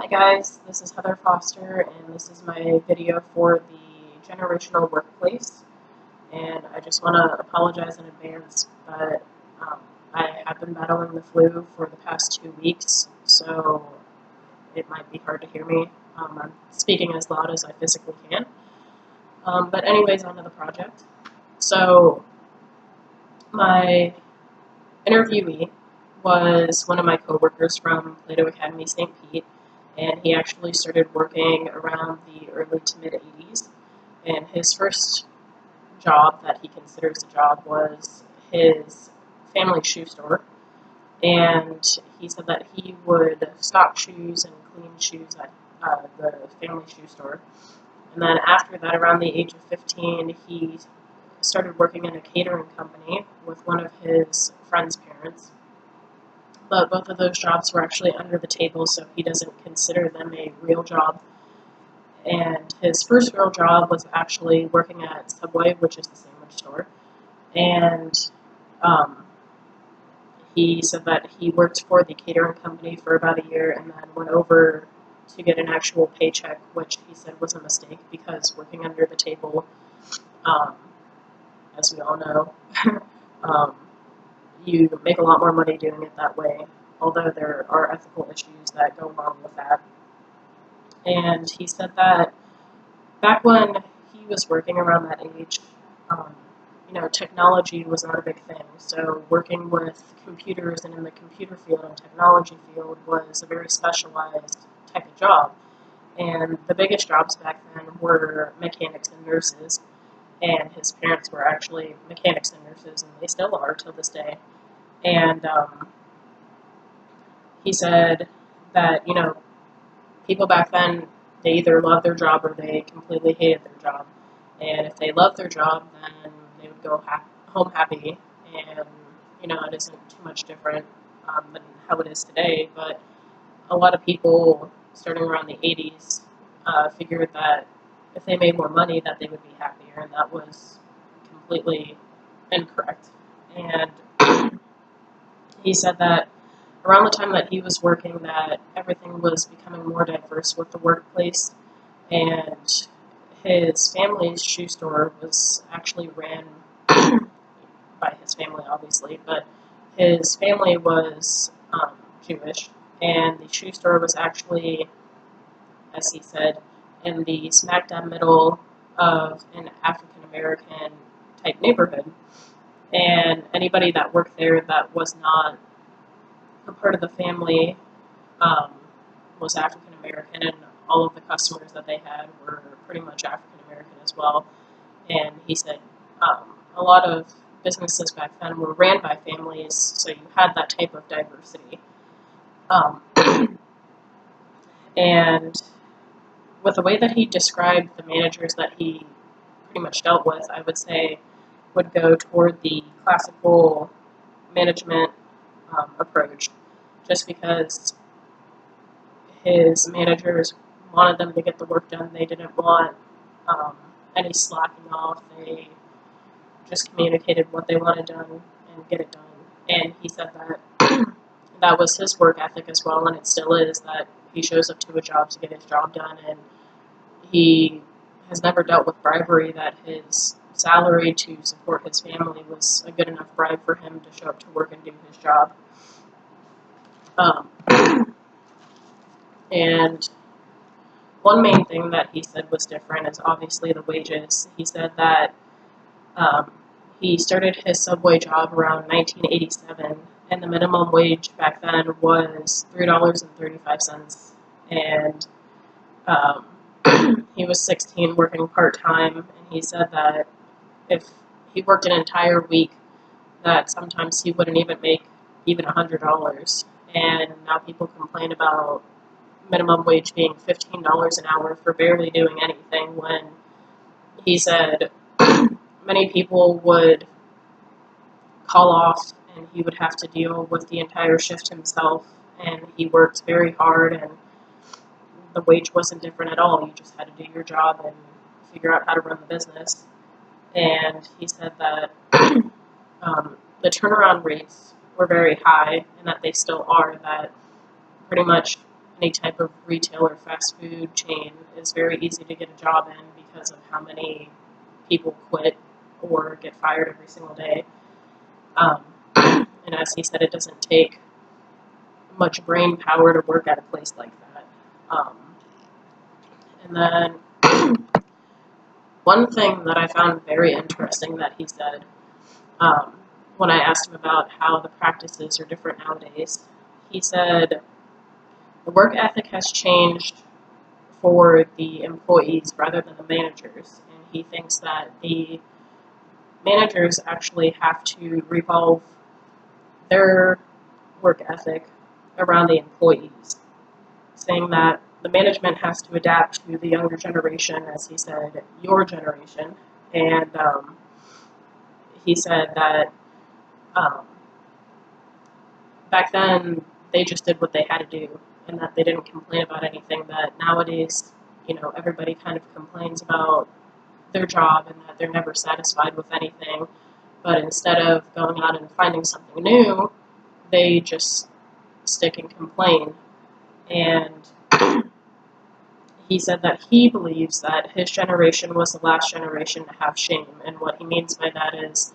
Hi guys, this is Heather Foster and this is my video for the generational workplace, and I just want to apologize in advance, but I have been battling the flu for the past 2 weeks, so it might be hard to hear me. I'm speaking as loud as I physically can. But anyways, on to the project. So my interviewee was one of my coworkers from Plato Academy St. Pete, and he actually started working around the early to mid 80s. And his first job that he considers a job was his family shoe store. And he said that he would stock shoes and clean shoes at the family shoe store. And then after that, around the age of 15, he started working in a catering company with one of his friend's parents. But both of those jobs were actually under the table, so he doesn't consider them a real job. And his first real job was actually working at Subway, which is the sandwich store. And he said that he worked for the catering company for about a year and then went over to get an actual paycheck, which he said was a mistake because working under the table, as we all know, you make a lot more money doing it that way, although there are ethical issues that go along with that. And he said that back when he was working around that age, technology was not a big thing. So working with computers and in the computer field and technology field was a very specialized type of job. And the biggest jobs back then were mechanics and nurses. And his parents were actually mechanics and nurses, and they still are till this day. And he said that, people back then, they either loved their job or they completely hated their job. And if they loved their job, then they would go home happy. And, it isn't too much different than how it is today. But a lot of people, starting around the 80s, figured that if they made more money, that they would be happier. And that was completely incorrect. And he said that around the time that he was working, that everything was becoming more diverse with the workplace, and his family's shoe store was actually ran by his family, obviously, but his family was Jewish, and the shoe store was actually, as he said, in the smack dab middle of an African-American type neighborhood. And anybody that worked there that was not a part of the family was African American, and all of the customers that they had were pretty much African American as well. And he said a lot of businesses back then were ran by families, so you had that type of diversity. And with the way that he described the managers that he pretty much dealt with, I would say would go toward the classical management approach, just because his managers wanted them to get the work done. They didn't want any slacking off. They just communicated what they wanted done and get it done. And he said that that was his work ethic as well, and it still is, that he shows up to a job to get his job done, and he has never dealt with bribery, that his salary to support his family was a good enough bribe for him to show up to work and do his job. And one main thing that he said was different is obviously the wages. He said that he started his Subway job around 1987, and the minimum wage back then was $3.35. And he was 16, working part-time, and he said that if he worked an entire week, that sometimes he wouldn't even make even $100. And now people complain about minimum wage being $15 an hour for barely doing anything, when he said many people would call off and he would have to deal with the entire shift himself, and he worked very hard, and the wage wasn't different at all. You just had to do your job and figure out how to run the business. And he said that the turnaround rates were very high, and that they still are, that pretty much any type of retail or fast food chain is very easy to get a job in because of how many people quit or get fired every single day. And as he said, it doesn't take much brain power to work at a place like that. And then one thing that I found very interesting that he said, when I asked him about how the practices are different nowadays, he said the work ethic has changed for the employees rather than the managers, and he thinks that the managers actually have to revolve their work ethic around the employees, saying that the management has to adapt to the younger generation, as he said, your generation, and he said that back then they just did what they had to do, and that they didn't complain about anything. That nowadays, everybody kind of complains about their job and that they're never satisfied with anything. But instead of going out and finding something new, they just stick and complain. And he said that he believes that his generation was the last generation to have shame. And what he means by that is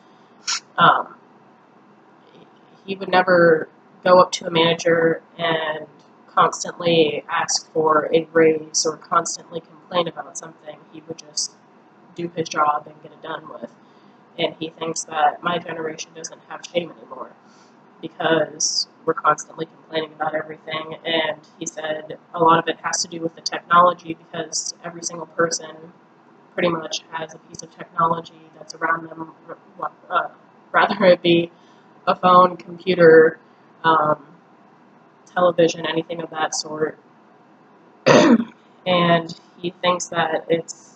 he would never go up to a manager and constantly ask for a raise or constantly complain about something. He would just do his job and get it done with. And he thinks that my generation doesn't have shame anymore because we're constantly complaining about everything. And he said a lot of it has to do with the technology, because every single person pretty much has a piece of technology that's around them, rather it be a phone, computer, television, anything of that sort. And he thinks that it's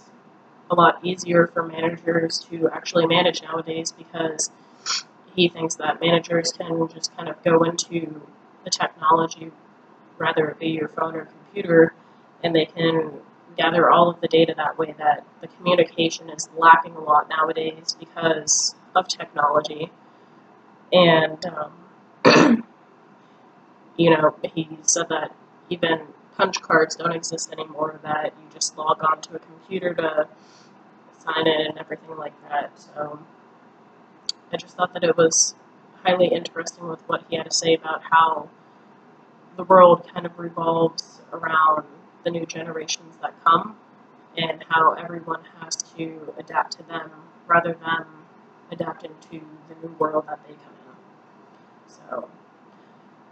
a lot easier for managers to actually manage nowadays, because he thinks that managers can just kind of go into the technology, whether it be your phone or computer, and they can gather all of the data that way. That the communication is lacking a lot nowadays because of technology. And he said that even punch cards don't exist anymore, that you just log on to a computer to sign in and everything like that. So I just thought that it was highly interesting with what he had to say about how the world kind of revolves around the new generations that come, and how everyone has to adapt to them rather than adapting to the new world that they come in. So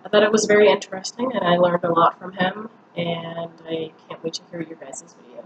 I thought it was very interesting, and I learned a lot from him, and I can't wait to hear your guys' video.